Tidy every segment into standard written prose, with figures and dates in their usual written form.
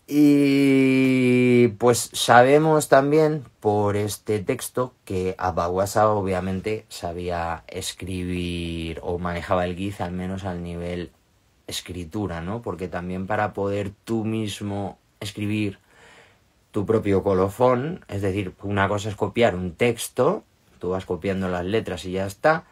Y pues sabemos también por este texto que Abaguasa obviamente sabía escribir o manejaba el guiz al menos al nivel escritura, ¿no? Porque también para poder tú mismo escribir tu propio colofón, es decir, una cosa es copiar un texto, tú vas copiando las letras y ya está,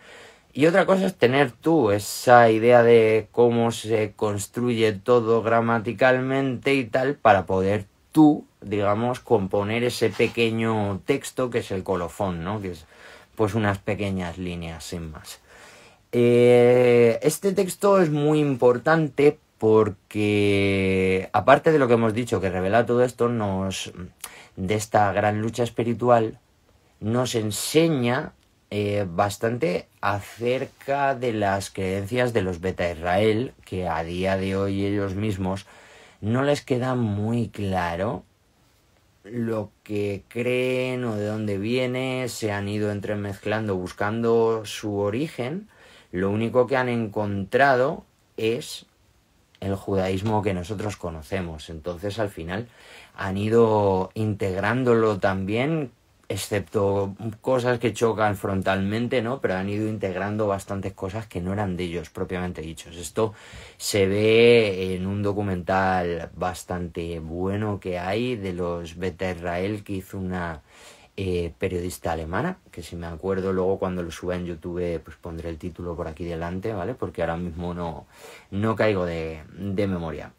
y otra cosa es tener tú esa idea de cómo se construye todo gramaticalmente y tal para poder tú, digamos, componer ese pequeño texto que es el colofón, ¿no? Que es pues unas pequeñas líneas sin más. Este texto es muy importante porque, aparte de lo que hemos dicho, que revela todo esto, de esta gran lucha espiritual, nos enseña bastante acerca de las creencias de los Beta Israel, que a día de hoy ellos mismos no les queda muy claro lo que creen o de dónde viene, se han ido entremezclando buscando su origen. Lo único que han encontrado es el judaísmo que nosotros conocemos. Entonces al final han ido integrándolo también, excepto cosas que chocan frontalmente, ¿no? Pero han ido integrando bastantes cosas que no eran de ellos propiamente dichos. Esto se ve en un documental bastante bueno que hay de los Beta Israel que hizo una periodista alemana, que si me acuerdo luego cuando lo suba en YouTube pues pondré el título por aquí delante, ¿vale? Porque ahora mismo no caigo de memoria.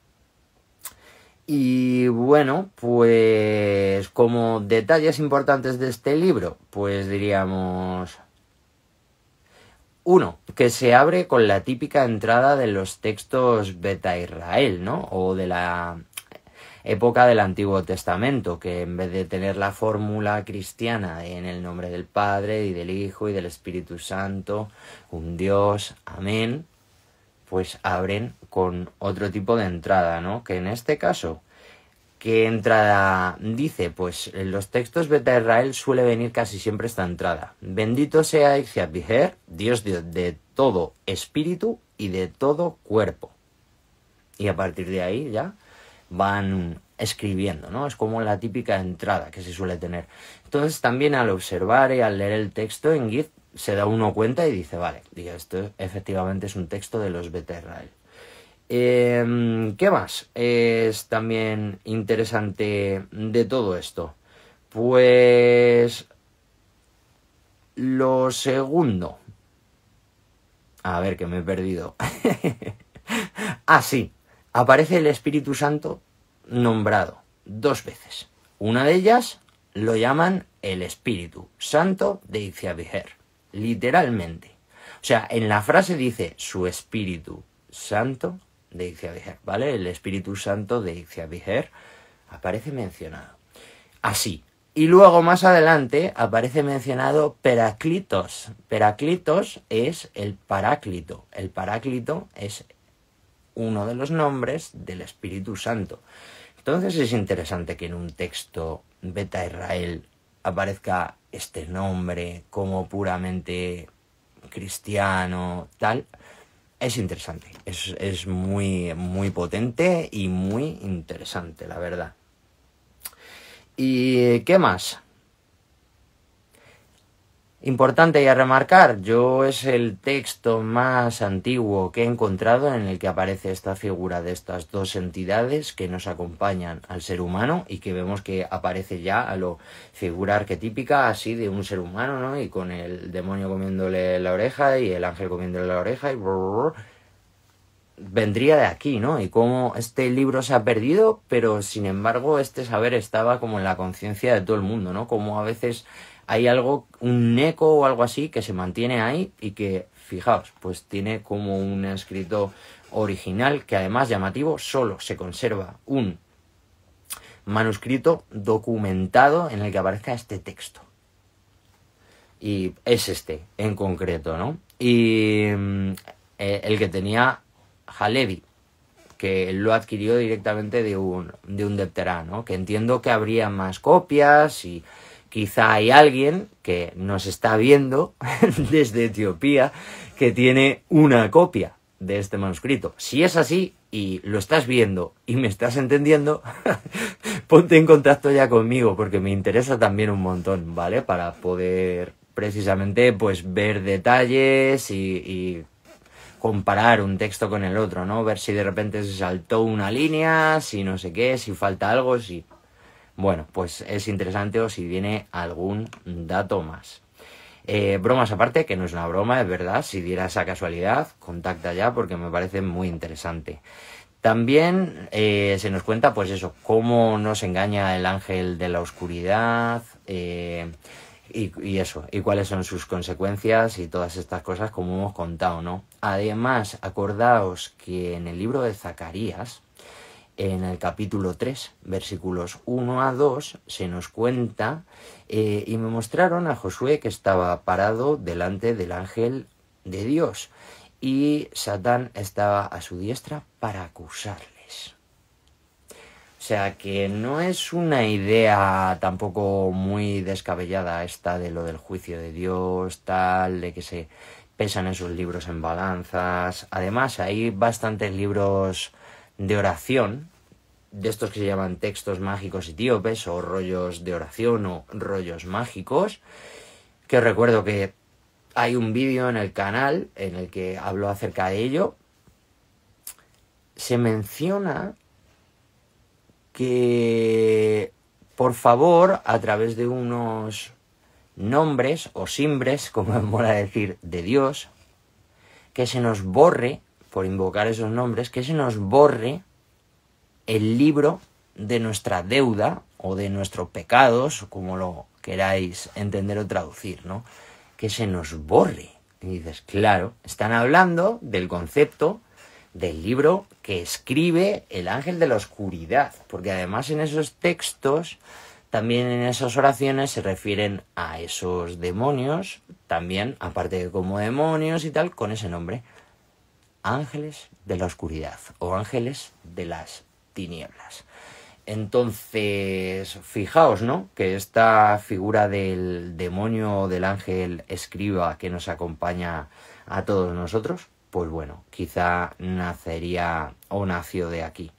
Y bueno, pues como detalles importantes de este libro, pues diríamos... Uno, que se abre con la típica entrada de los textos Beta Israel, ¿no? O de la época del Antiguo Testamento, que en vez de tener la fórmula cristiana en el nombre del Padre y del Hijo y del Espíritu Santo, un Dios, amén, pues abren con otro tipo de entrada, ¿no? Que en este caso, ¿qué entrada dice? Pues en los textos Beta Israel suele venir casi siempre esta entrada. Bendito sea Ixyat-Viher, Dios de todo espíritu y de todo cuerpo. Y a partir de ahí ya van escribiendo, ¿no? Es como la típica entrada que se suele tener. Entonces también al observar y al leer el texto en Git se da uno cuenta y dice, vale, esto efectivamente es un texto de los Beta Israel. ¿Qué más es también interesante de todo esto? Pues lo segundo. A ver, que me he perdido. Ah, sí. Aparece el Espíritu Santo nombrado 2 veces. Una de ellas lo llaman el Espíritu Santo de Ixyat-Viher. Literalmente. O sea, en la frase dice su Espíritu Santo de Ixyat-Viher, ¿vale? El Espíritu Santo de Ixyat-Viher aparece mencionado. Así. Y luego más adelante aparece mencionado Peraclitos. Peraclitos es el Paráclito. El Paráclito es uno de los nombres del Espíritu Santo. Entonces es interesante que en un texto Beta Israel aparezca este nombre como puramente cristiano, tal. Es interesante, es muy, muy potente y muy interesante, la verdad. ¿Y qué más? Importante y a remarcar, yo es el texto más antiguo que he encontrado en el que aparece esta figura de estas dos entidades que nos acompañan al ser humano y que vemos que aparece ya a lo figura arquetípica así de un ser humano, ¿no? Y con el demonio comiéndole la oreja y el ángel comiéndole la oreja y... vendría de aquí, ¿no? Y cómo este libro se ha perdido, pero sin embargo este saber estaba como en la conciencia de todo el mundo, ¿no? Como a veces hay algo, un eco o algo así que se mantiene ahí y que, fijaos, pues tiene como un escrito original que además llamativo, solo se conserva un manuscrito documentado en el que aparezca este texto. Y es este en concreto, ¿no? Y el que tenía Halevi, que lo adquirió directamente de un Depterá, ¿no? Que entiendo que habría más copias y quizá hay alguien que nos está viendo desde Etiopía que tiene una copia de este manuscrito. Si es así y lo estás viendo y me estás entendiendo, ponte en contacto ya conmigo porque me interesa también un montón, ¿vale? Para poder precisamente pues ver detalles y comparar un texto con el otro, ¿no? Ver si de repente se saltó una línea, si no sé qué, si falta algo, si... Bueno, pues es interesante o si viene algún dato más. Bromas aparte, que no es una broma, es verdad, si diera esa casualidad, contacta ya porque me parece muy interesante. También se nos cuenta, pues eso, cómo nos engaña el ángel de la oscuridad, y eso, y cuáles son sus consecuencias y todas estas cosas como hemos contado, ¿no? Además, acordaos que en el libro de Zacarías, en el capítulo 3, versículos 1 a 2, se nos cuenta, y me mostraron a Josué que estaba parado delante del ángel de Dios, y Satán estaba a su diestra para acusarles. O sea que no es una idea tampoco muy descabellada esta de lo del juicio de Dios, tal, de que se pesan esos libros en balanzas. Además, hay bastantes libros de oración, de estos que se llaman textos mágicos etíopes o rollos de oración o rollos mágicos, que os recuerdo que hay un vídeo en el canal en el que hablo acerca de ello. Se menciona que, por favor, a través de unos nombres o simbres, como me mola decir, de Dios, que se nos borre, por invocar esos nombres, que se nos borre el libro de nuestra deuda o de nuestros pecados, como lo queráis entender o traducir, ¿no? Que se nos borre. Y dices, claro, están hablando del concepto del libro que escribe el ángel de la oscuridad, porque además en esos textos, también en esas oraciones se refieren a esos demonios, también, aparte de como demonios y tal, con ese nombre, ángeles de la oscuridad o ángeles de las tinieblas. Entonces, fijaos, ¿no? Que esta figura del demonio o del ángel escriba que nos acompaña a todos nosotros, pues bueno, quizá nacería o nació de aquí.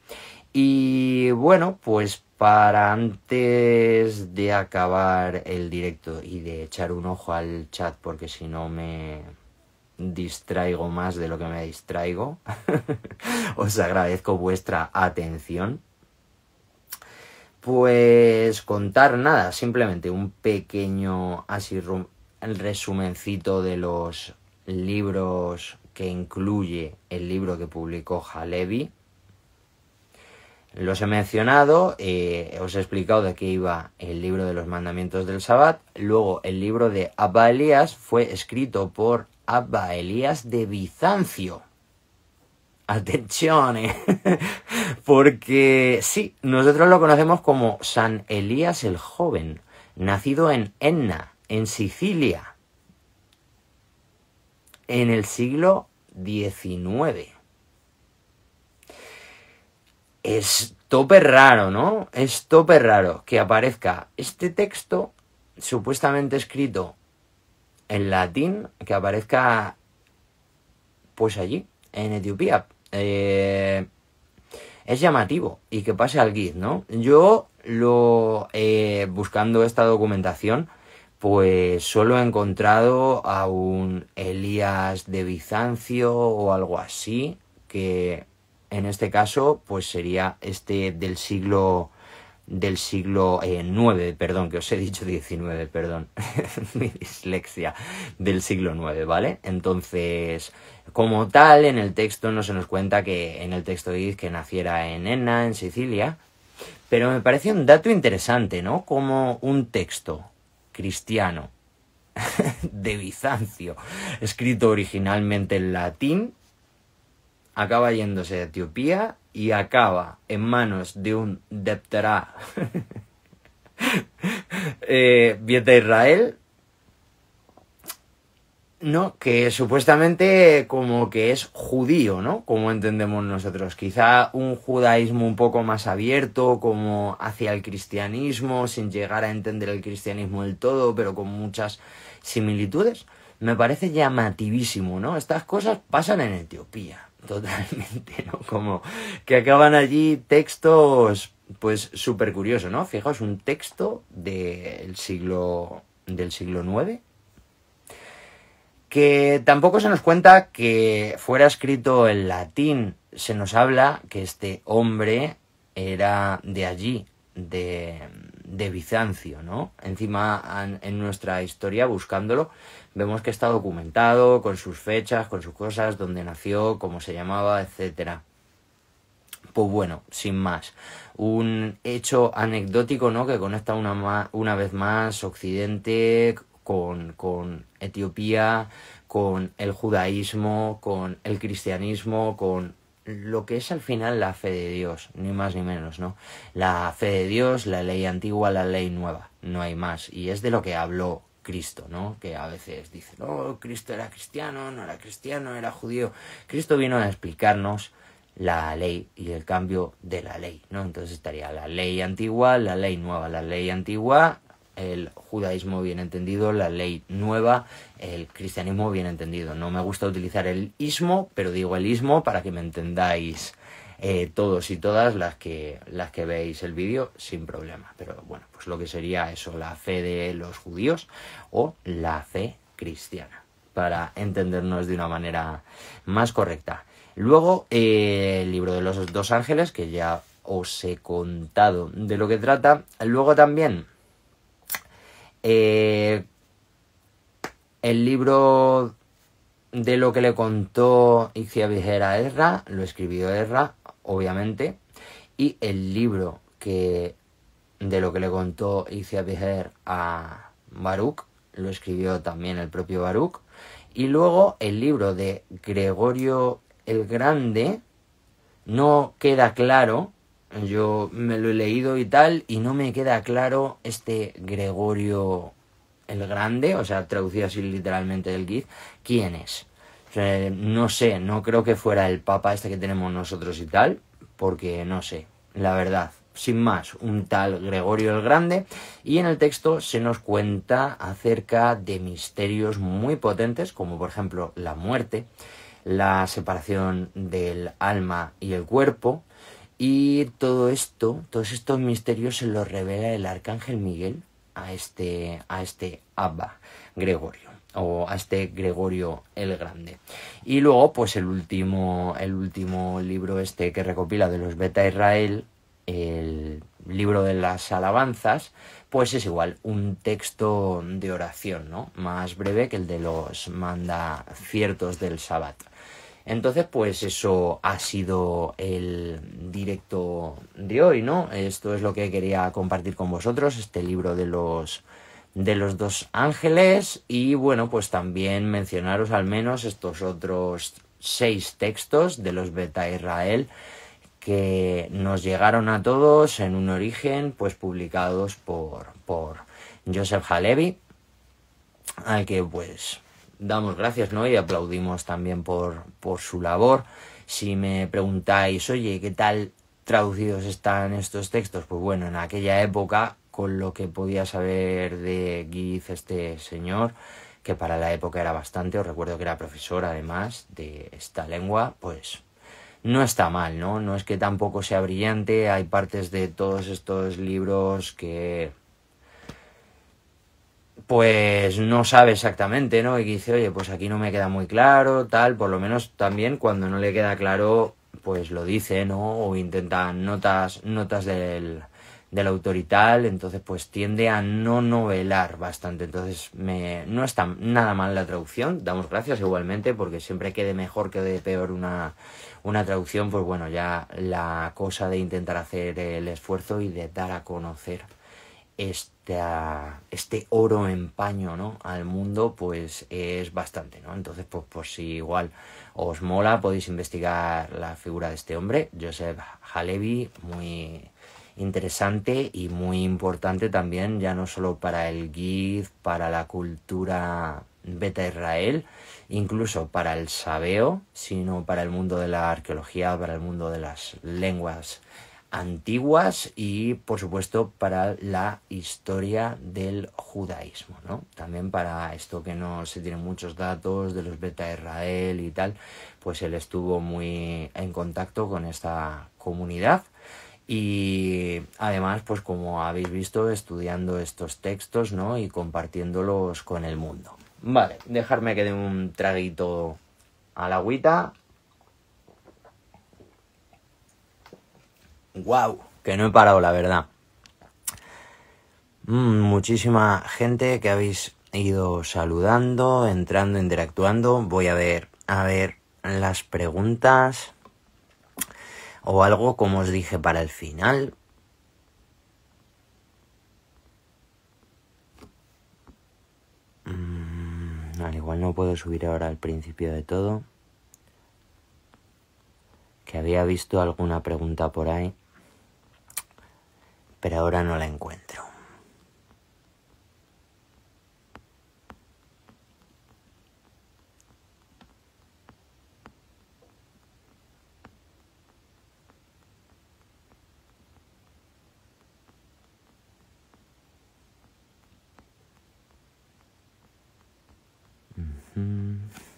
Y bueno, pues para antes de acabar el directo y de echar un ojo al chat, porque si no me distraigo más de lo que me distraigo, os agradezco vuestra atención. Pues contar nada, simplemente un pequeño así el resumencito de los libros que incluye el libro que publicó Halevi. Los he mencionado, os he explicado de qué iba el libro de los mandamientos del Sabbat. Luego el libro de Abba Elías fue escrito por Abba Elías de Bizancio. Atención, porque sí, nosotros lo conocemos como San Elías el Joven, nacido en Enna, en Sicilia, en el siglo XIX. Es tope raro, ¿no? Es tope raro que aparezca este texto supuestamente escrito en latín, que aparezca pues allí, en Etiopía. Es llamativo y que pase al guid, ¿no? Yo buscando esta documentación, pues solo he encontrado a un Elías de Bizancio o algo así, que en este caso pues sería este del siglo IX, perdón, que os he dicho 19, perdón, mi dislexia, del siglo IX, ¿vale? Entonces, como tal, en el texto no se nos cuenta que en el texto dice que naciera en Enna, en Sicilia, pero me parece un dato interesante, ¿no? Como un texto cristiano de Bizancio, escrito originalmente en latín, acaba yéndose a Etiopía y acaba en manos de un Depterá Beta Israel, ¿no? Que supuestamente como que es judío, ¿no? Como entendemos nosotros. Quizá un judaísmo un poco más abierto, como hacia el cristianismo, sin llegar a entender el cristianismo del todo, pero con muchas similitudes. Me parece llamativísimo, ¿no? Estas cosas pasan en Etiopía. totalmente, ¿no? Como que acaban allí textos, pues súper curiosos, ¿no? Fijaos, un texto del siglo IX, que tampoco se nos cuenta que fuera escrito en latín. Se nos habla que este hombre era de allí, de Bizancio, ¿no? Encima, en nuestra historia, buscándolo, vemos que está documentado con sus fechas, con sus cosas, dónde nació, cómo se llamaba, etcétera. Pues bueno, sin más, un hecho anecdótico, ¿no? Que conecta una vez más Occidente con Etiopía, con el judaísmo, con el cristianismo, con lo que es al final la fe de Dios, ni más ni menos, ¿no? La fe de Dios, la ley antigua, la ley nueva, no hay más. Y es de lo que habló Cristo, ¿no? Que a veces dice, no, Cristo era cristiano, no era cristiano, era judío. Cristo vino a explicarnos la ley y el cambio de la ley, ¿no? Entonces estaría la ley antigua, la ley nueva. La ley antigua, el judaísmo bien entendido, la ley nueva, el cristianismo bien entendido. No me gusta utilizar el ismo, pero digo el ismo para que me entendáis todos y todas las que veis el vídeo sin problema. Pero bueno, pues lo que sería eso, la fe de los judíos o la fe cristiana, para entendernos de una manera más correcta. Luego, el libro de los dos ángeles, que ya os he contado de lo que trata. Luego también el libro de lo que le contó Icziabiher a Ezra, lo escribió Ezra, obviamente. Y el libro de lo que le contó Icziabiher a Baruch, lo escribió también el propio Baruch. Y luego el libro de Gregorio el Grande, no queda claro, yo me lo he leído y tal, y no me queda claro este Gregorio el Grande, o sea, traducido así literalmente del Guiz, quién es. O sea, no sé, no creo que fuera el papa este que tenemos nosotros y tal, porque no sé, la verdad. Sin más, un tal Gregorio el Grande, y en el texto se nos cuenta acerca de misterios muy potentes, como por ejemplo la muerte, la separación del alma y el cuerpo, y todo esto, todos estos misterios se los revela el arcángel Miguel a este Abba Gregorio, o a este Gregorio el Grande. Y luego, pues el último libro este que recopila de los Beta Israel, el libro de las alabanzas, pues es igual, un texto de oración, ¿no? Más breve que el de los mandaciertos del Sabbat. Entonces, pues eso ha sido el directo de hoy, ¿no? Esto es lo que quería compartir con vosotros, este libro de los dos ángeles, y bueno, pues también mencionaros al menos estos otros 6 textos de los Beta Israel que nos llegaron a todos en un origen, pues publicados por Joseph Halevi, al que pues damos gracias, ¿no? Y aplaudimos también por su labor. Si me preguntáis, oye, ¿qué tal traducidos están estos textos? Pues bueno, en aquella época, con lo que podía saber de Guiz, este señor, que para la época era bastante, os recuerdo que era profesor además de esta lengua, pues no está mal, ¿no? No es que tampoco sea brillante, hay partes de todos estos libros que pues no sabe exactamente, ¿no? Y dice, oye, pues aquí no me queda muy claro, tal, por lo menos también cuando no le queda claro, pues lo dice, ¿no? O intenta notas del autor y tal, entonces pues tiende a no novelar bastante, entonces no está nada mal la traducción, damos gracias igualmente, porque siempre quede mejor que de peor una traducción, pues bueno, ya la cosa de intentar hacer el esfuerzo y de dar a conocer este oro en paño, ¿no? Al mundo, pues es bastante, ¿no? Entonces, pues si igual os mola, podéis investigar la figura de este hombre, Joseph Halevi, muy interesante y muy importante también, ya no solo para el Guiz, para la cultura Beta Israel, incluso para el sabeo, sino para el mundo de la arqueología, para el mundo de las lenguas antiguas y, por supuesto, para la historia del judaísmo, ¿no? También para esto que no se tienen muchos datos de los Beta Israel y tal, pues él estuvo muy en contacto con esta comunidad y además, pues como habéis visto, estudiando estos textos, ¿no? Y compartiéndolos con el mundo. Vale, dejarme que dé un traguito a la agüita. ¡Wow! Que no he parado, la verdad. Muchísima gente que habéis ido saludando, entrando, interactuando. Voy a ver las preguntas o algo, como os dije, para el final. Al igual no puedo subir ahora al principio de todo. Que había visto alguna pregunta por ahí, pero ahora no la encuentro.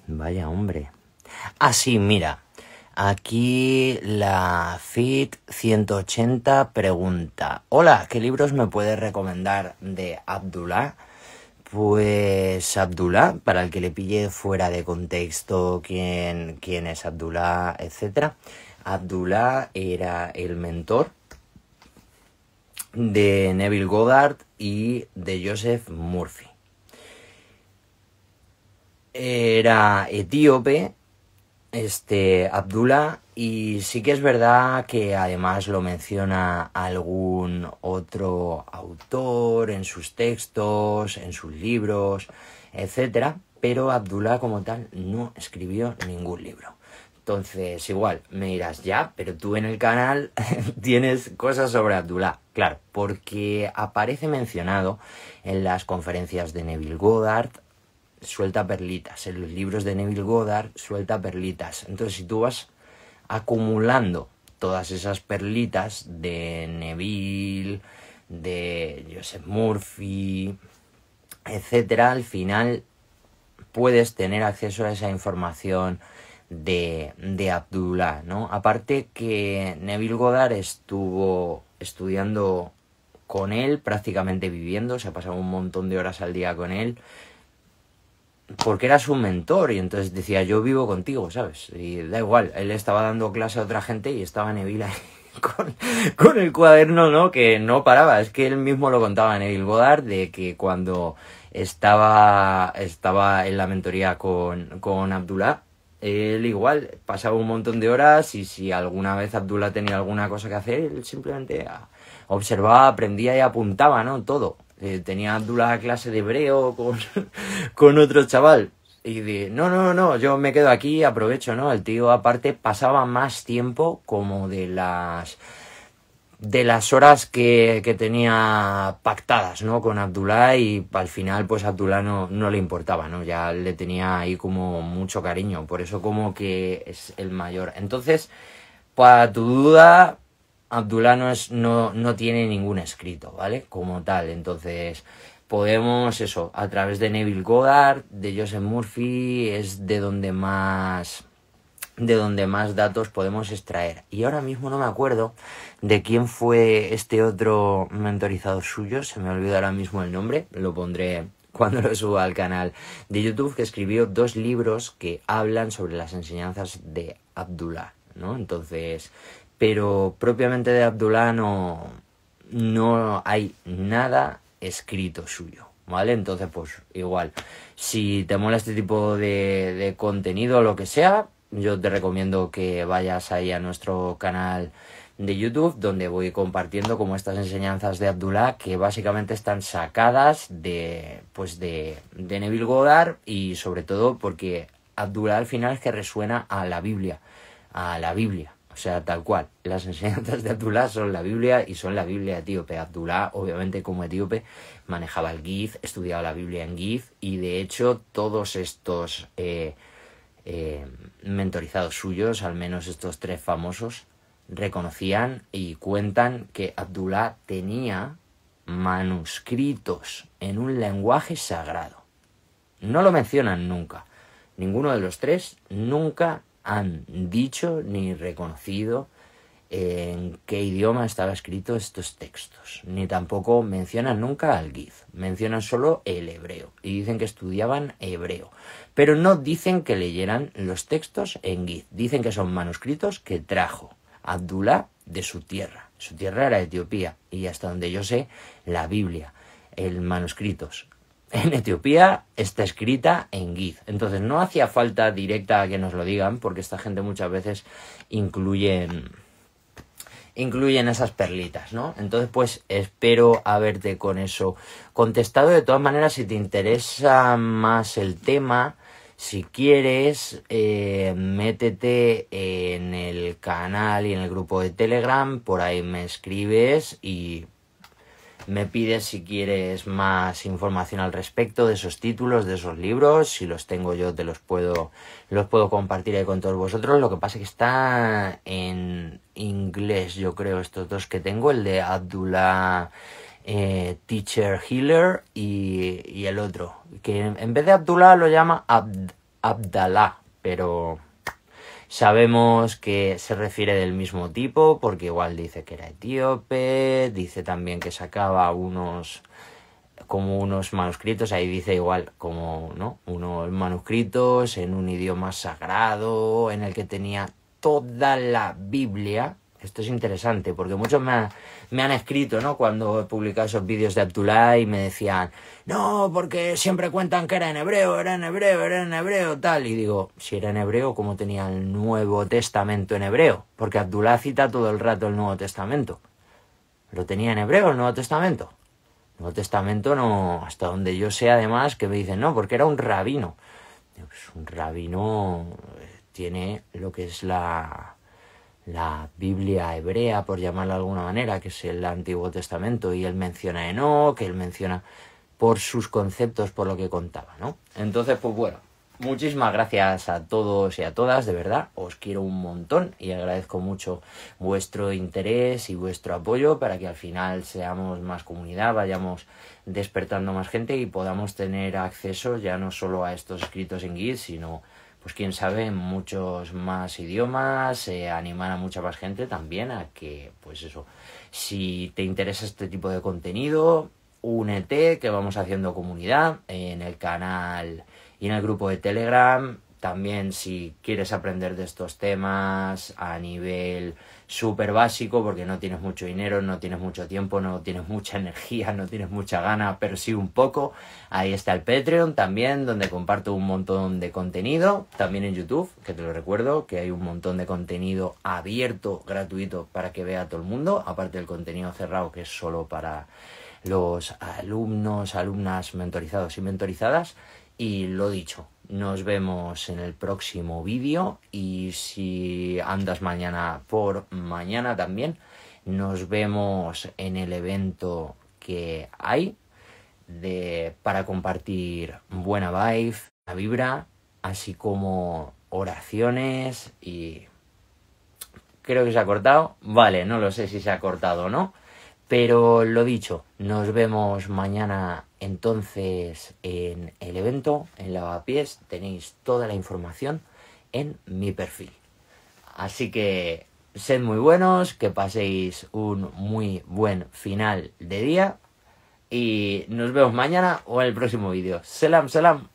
Vaya hombre. Ah, sí, mira. Aquí la FIT 180 pregunta: hola, ¿qué libros me puedes recomendar de Abdullah? Pues Abdullah, para el que le pille fuera de contexto quién es Abdullah, etc. Abdullah era el mentor de Neville Goddard y de Joseph Murphy. Era etíope, Abdullah, y sí que es verdad que además lo menciona algún otro autor en sus textos, en sus libros, etcétera, pero Abdullah como tal no escribió ningún libro. Entonces, igual, me dirás, ya, pero tú en el canal tienes cosas sobre Abdullah. Claro, porque aparece mencionado en las conferencias de Neville Goddard, suelta perlitas, en los libros de Neville Goddard suelta perlitas. Entonces, si tú vas acumulando todas esas perlitas de Neville, de Joseph Murphy, etcétera, al final puedes tener acceso a esa información de Abdullah, ¿no? Aparte que Neville Goddard estuvo estudiando con él, prácticamente viviendo, se ha pasado un montón de horas al día con él, porque era su mentor, y entonces decía, yo vivo contigo, ¿sabes? Y da igual, él estaba dando clase a otra gente y estaba Neville ahí con el cuaderno, ¿no? Que no paraba. Es que él mismo lo contaba, Neville Goddard, de que cuando estaba en la mentoría con Abdullah, él igual pasaba un montón de horas, y si alguna vez Abdullah tenía alguna cosa que hacer, él simplemente observaba, aprendía y apuntaba, ¿no? Todo. Tenía Abdullah clase de hebreo con otro chaval. Y no, yo me quedo aquí, aprovecho, ¿no? El tío aparte pasaba más tiempo como de las horas que tenía pactadas, ¿no? Con Abdullah, y al final pues Abdullah no le importaba, ¿no? Ya le tenía ahí como mucho cariño, por eso como que es el mayor. Entonces, para tu duda, Abdullah no tiene ningún escrito, ¿vale? Como tal, entonces podemos, eso, a través de Neville Goddard, de Joseph Murphy, es de donde más datos podemos extraer. Y ahora mismo no me acuerdo de quién fue este otro mentorizado suyo, se me olvidó ahora mismo el nombre, lo pondré cuando lo suba al canal de YouTube, que escribió 2 libros que hablan sobre las enseñanzas de Abdullah, ¿no? Entonces, pero propiamente de Abdullah no hay nada escrito suyo, ¿vale? Entonces, pues igual, si te mola este tipo de contenido o lo que sea, yo te recomiendo que vayas ahí a nuestro canal de YouTube, donde voy compartiendo como estas enseñanzas de Abdullah, que básicamente están sacadas de Neville Goddard, y sobre todo porque Abdullah al final es que resuena a la Biblia, o sea, tal cual. Las enseñanzas de Abdullah son la Biblia, y son la Biblia etíope. Abdullah, obviamente, como etíope, manejaba el Gif, estudiaba la Biblia en Gif, y de hecho todos estos mentorizados suyos, al menos estos 3 famosos, reconocían y cuentan que Abdullah tenía manuscritos en un lenguaje sagrado. No lo mencionan nunca. Ninguno de los tres nunca han dicho ni reconocido en qué idioma estaba escrito estos textos. Ni tampoco mencionan nunca al Giz. Mencionan solo el hebreo. Y dicen que estudiaban hebreo. Pero no dicen que leyeran los textos en Giz. Dicen que son manuscritos que trajo Abdullah de su tierra. Su tierra era Etiopía. Y hasta donde yo sé, la Biblia, el manuscritos en Etiopía está escrita en Giz. Entonces no hacía falta directa que nos lo digan, porque esta gente muchas veces incluyen esas perlitas, ¿no? Entonces, pues, espero haberte con eso contestado. De todas maneras, si te interesa más el tema, si quieres, métete en el canal y en el grupo de Telegram, por ahí me escribes y me pides si quieres más información al respecto de esos títulos, de esos libros. Si los tengo yo, los puedo compartir ahí con todos vosotros. Lo que pasa es que está en inglés, yo creo, estos dos que tengo, el de Abdullah Teacher Healer y el otro, que en vez de Abdullah lo llama Abdallah, pero sabemos que se refiere del mismo tipo, porque igual dice que era etíope, dice también que sacaba unos manuscritos, ahí dice igual como, ¿no?, unos manuscritos en un idioma sagrado, en el que tenía toda la Biblia. Esto es interesante, porque muchos me han escrito, ¿no?, cuando he publicado esos vídeos de Abdullah, y me decían, no, porque siempre cuentan que era en hebreo, tal. Y digo, si era en hebreo, ¿cómo tenía el Nuevo Testamento en hebreo? Porque Abdullah cita todo el rato el Nuevo Testamento. ¿Lo tenía en hebreo el Nuevo Testamento? El Nuevo Testamento no, hasta donde yo sé, además, que me dicen, no, porque era un rabino. Digo, pues un rabino tiene lo que es la Biblia hebrea, por llamarla de alguna manera, que es el Antiguo Testamento, y él menciona a Enoc, que él menciona por sus conceptos, por lo que contaba, ¿no? Entonces, pues bueno, muchísimas gracias a todos y a todas, de verdad, os quiero un montón y agradezco mucho vuestro interés y vuestro apoyo para que al final seamos más comunidad, vayamos despertando más gente y podamos tener acceso ya no solo a estos escritos en Giz, sino, pues quién sabe, muchos más idiomas, animar a mucha más gente también a que, pues eso, si te interesa este tipo de contenido, únete, que vamos haciendo comunidad en el canal y en el grupo de Telegram. También, si quieres aprender de estos temas a nivel súper básico, porque no tienes mucho dinero, no tienes mucho tiempo, no tienes mucha energía, no tienes mucha gana, pero sí un poco, ahí está el Patreon también, donde comparto un montón de contenido. También en YouTube, que te lo recuerdo, que hay un montón de contenido abierto, gratuito, para que vea todo el mundo, aparte del contenido cerrado, que es solo para los alumnos, alumnas mentorizados y mentorizadas. Y lo dicho, nos vemos en el próximo vídeo, y si andas mañana por mañana también, nos vemos en el evento que hay para compartir buena vibe, la vibra, así como oraciones. Y creo que se ha cortado, vale, no lo sé si se ha cortado o no. Pero lo dicho, nos vemos mañana entonces en el evento, en Lavapiés. Tenéis toda la información en mi perfil. Así que sed muy buenos, que paséis un muy buen final de día y nos vemos mañana o en el próximo vídeo. Selam, selam.